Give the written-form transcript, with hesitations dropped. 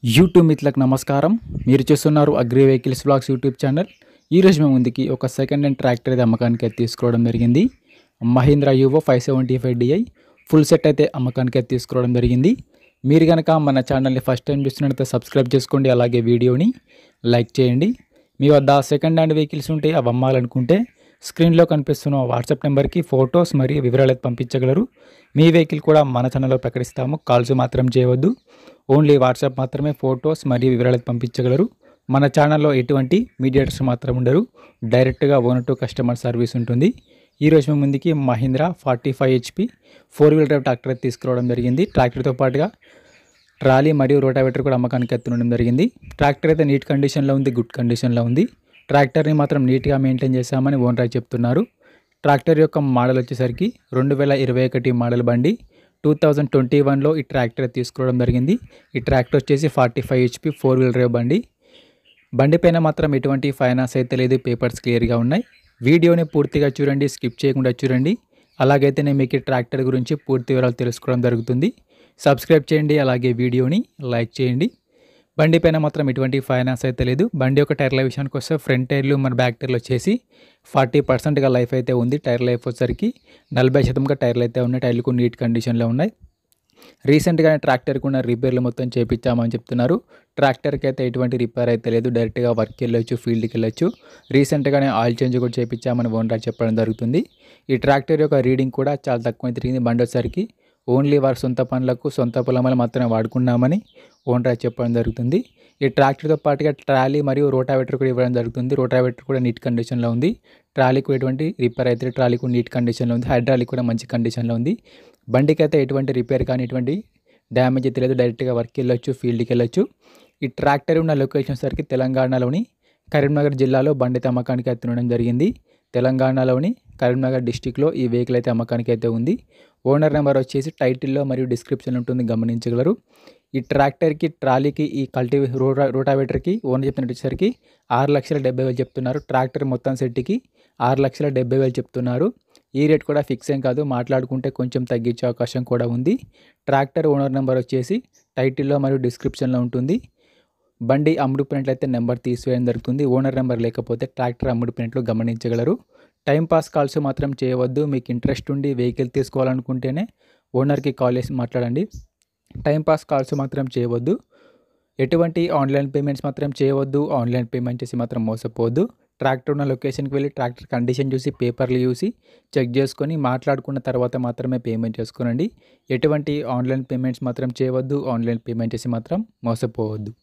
YouTube మిత్రులకు నమస్కారం. మీరు చూస్తున్నారు agri vehicles vlogs YouTube channel. ఈరోజు మేము ముందుకి ఒక సెకండ్ హ్యాండ్ ట్రాక్టర్ అయితే అమ్మకానికి అయితే తీసుకోవడం జరిగింది. Mahindra Yuvo 575DI full set అయితే అమ్మకానికి అయితే తీసుకోవడం జరిగింది. మీరు కనుక మన ఛానల్ని ఫస్ట్ టైం చూస్తున్నట్లయితే సబ్స్క్రైబ్ చేసుకోండి, అలాగే వీడియోని లైక్ చేయండి. మీ వద్ద సెకండ్ హ్యాండ్ వెహికల్స్ ఉంటే అవి అమ్మాలనుకుంటే స్క్రీన్లో కనిపిస్తున్న వాట్సాప్ నెంబర్కి ఫొటోస్ మరియు వివరాలు అయితే పంపించగలరు. మీ వెహికల్ కూడా మన ఛానల్లో ప్రకటిస్తాము. కాల్స్ మాత్రం చేయవద్దు, ఓన్లీ వాట్సాప్ మాత్రమే ఫొటోస్ మరియు వివరాలు పంపించగలరు. మన ఛానల్లో ఎటువంటి మీడియేటర్స్ మాత్రం ఉండరు, డైరెక్ట్గా ఓనర్ టు కస్టమర్ సర్వీస్ ఉంటుంది. ఈరోజు మేము ముందుకి Mahindra 45 HP 4-wheel drive tractor తీసుకురావడం జరిగింది. ట్రాక్టర్తో పాటుగా ట్రాలీ మరియు రోటావేటర్ కూడా అమ్మకానికి ఎత్తుండడం జరిగింది. ట్రాక్టర్ అయితే నీట్ కండిషన్లో ఉంది, గుడ్ కండిషన్లో ఉంది. ట్రాక్టర్ని మాత్రం నీట్గా మెయింటైన్ చేశామని ఓనర్ చెప్తున్నారు. ట్రాక్టర్ యొక్క మోడల్ వచ్చేసరికి 2021 మోడల్ బండి. 2021లో ఈ ట్రాక్టర్ తీసుకోవడం జరిగింది. ఈ ట్రాక్టర్ వచ్చేసి 45 HP 4-wheel drive బండి. బండి పైన మాత్రం ఎటువంటి ఫైనాన్స్ అయితే లేదు, పేపర్స్ క్లియర్గా ఉన్నాయి. వీడియోని పూర్తిగా చూడండి, స్కిప్ చేయకుండా చూడండి. అలాగైతేనే మీకు ఈ ట్రాక్టర్ గురించి పూర్తి వివరాలు తెలుసుకోవడం జరుగుతుంది. సబ్స్క్రైబ్ చేయండి, అలాగే వీడియోని లైక్ చేయండి. బండి పైన మాత్రం ఎటువంటి ఫైనాన్స్ అయితే లేదు. బండి యొక్క టైర్ల విషయానికి వస్తే ఫ్రంట్ టైర్లు మన బ్యాక్ టైర్లు వచ్చేసి 40%గా లైఫ్ అయితే ఉంది. టైర్ లైఫ్ వచ్చేసరికి 40% టైర్లు అయితే ఉన్నాయి. టైర్లు నీట్ కండిషన్లో ఉన్నాయి. రీసెంట్గానే ట్రాక్టర్కి ఉన్న రిపేర్లు మొత్తం చేయించామని చెప్తున్నారు. ట్రాక్టర్కి అయితే ఎటువంటి రిపేర్ అయితే లేదు, డైరెక్ట్గా వర్క్కి వెళ్ళొచ్చు, ఫీల్డ్కి వెళ్ళొచ్చు. రీసెంట్గానే ఆయిల్ చేంజ్ కూడా చేయించామని ఓనర్ చెప్పడం జరుగుతుంది. ఈ ట్రాక్టర్ యొక్క రీడింగ్ కూడా చాలా తక్కువ తిరిగింది. బండి వచ్చేసరికి ఓన్లీ వారి సొంత పనులకు, సొంత పొలములు మాత్రమే వాడుకున్నామని ఓనర్ చెప్పడం జరుగుతుంది. ఈ ట్రాక్టర్తో పాటుగా ట్రాలీ మరియు రోటావేటర్ కూడా ఇవ్వడం జరుగుతుంది. రోటావేటర్ కూడా నీట్ కండిషన్లో ఉంది. ట్రాలీకి ఎటువంటి రిపేర్ అయితే, ట్రాలీ కూడా నీట్ కండిషన్లో ఉంది. హైడ్రాలిక్ కూడా మంచి కండిషన్లో ఉంది. బండికి అయితే ఎటువంటి రిపేర్ కానీ ఎటువంటి డ్యామేజ్ అయితే లేదు, డైరెక్ట్గా వర్క్కి వెళ్ళొచ్చు, ఫీల్డ్కి వెళ్ళొచ్చు. ఈ ట్రాక్టర్ ఉన్న లొకేషన్ సరికి తెలంగాణలోని కరీంనగర్ జిల్లాలో బండి అయితే అమ్మకానికి అయితే ఉండడం జరిగింది. తెలంగాణలోని కరీంనగర్ డిస్టిక్లో ఈ వెహికల్ అయితే అమ్మకానికి అయితే ఉంది. ఓనర్ నెంబర్ వచ్చేసి టైటిల్లో మరియు డిస్క్రిప్షన్లో ఉంటుంది, గమనించగలరు. ఈ ట్రాక్టర్కి, ట్రాలీకి, ఈ రోటావేటర్కి ఓనర్ చెప్పినట్టు వచ్చేసరికి 6,70,000 చెప్తున్నారు. ట్రాక్టర్ మొత్తం సెట్కి 6,70,000 చెప్తున్నారు. ఈ రేట్ కూడా ఫిక్స్ ఏం కాదు, మాట్లాడుకుంటే కొంచెం తగ్గించే అవకాశం కూడా ఉంది. ట్రాక్టర్ ఓనర్ నెంబర్ వచ్చేసి టైటిల్లో మరియు డిస్క్రిప్షన్లో ఉంటుంది. బండి అమ్ముడుపోయినట్లయితే నెంబర్ తీసివేయడం జరుగుతుంది. ఓనర్ నెంబర్ లేకపోతే ట్రాక్టర్ అమ్ముడుపోయినట్లు గమనించగలరు. టైంపాస్ కాల్స్ మాత్రం చేయవద్దు. మీకు ఇంట్రెస్ట్ ఉండి వెహికల్ తీసుకోవాలనుకుంటేనే ఓనర్కి కాల్ చేసి మాట్లాడండి. టైంపాస్ కాల్స్ మాత్రం చేయవద్దు. ఎటువంటి ఆన్లైన్ పేమెంట్స్ మాత్రం చేయవద్దు. ఆన్లైన్ పేమెంట్ చేసి మాత్రం మోసపోవద్దు. ట్రాక్టర్ ఉన్న లొకేషన్కి వెళ్ళి ట్రాక్టర్ కండిషన్ చూసి, పేపర్లు చూసి చెక్ చేసుకొని మాట్లాడుకున్న తర్వాత మాత్రమే పేమెంట్ చేసుకోనండి. ఎటువంటి ఆన్లైన్ పేమెంట్స్ మాత్రం చేయవద్దు. ఆన్లైన్ పేమెంట్ చేసి మాత్రం మోసపోవద్దు.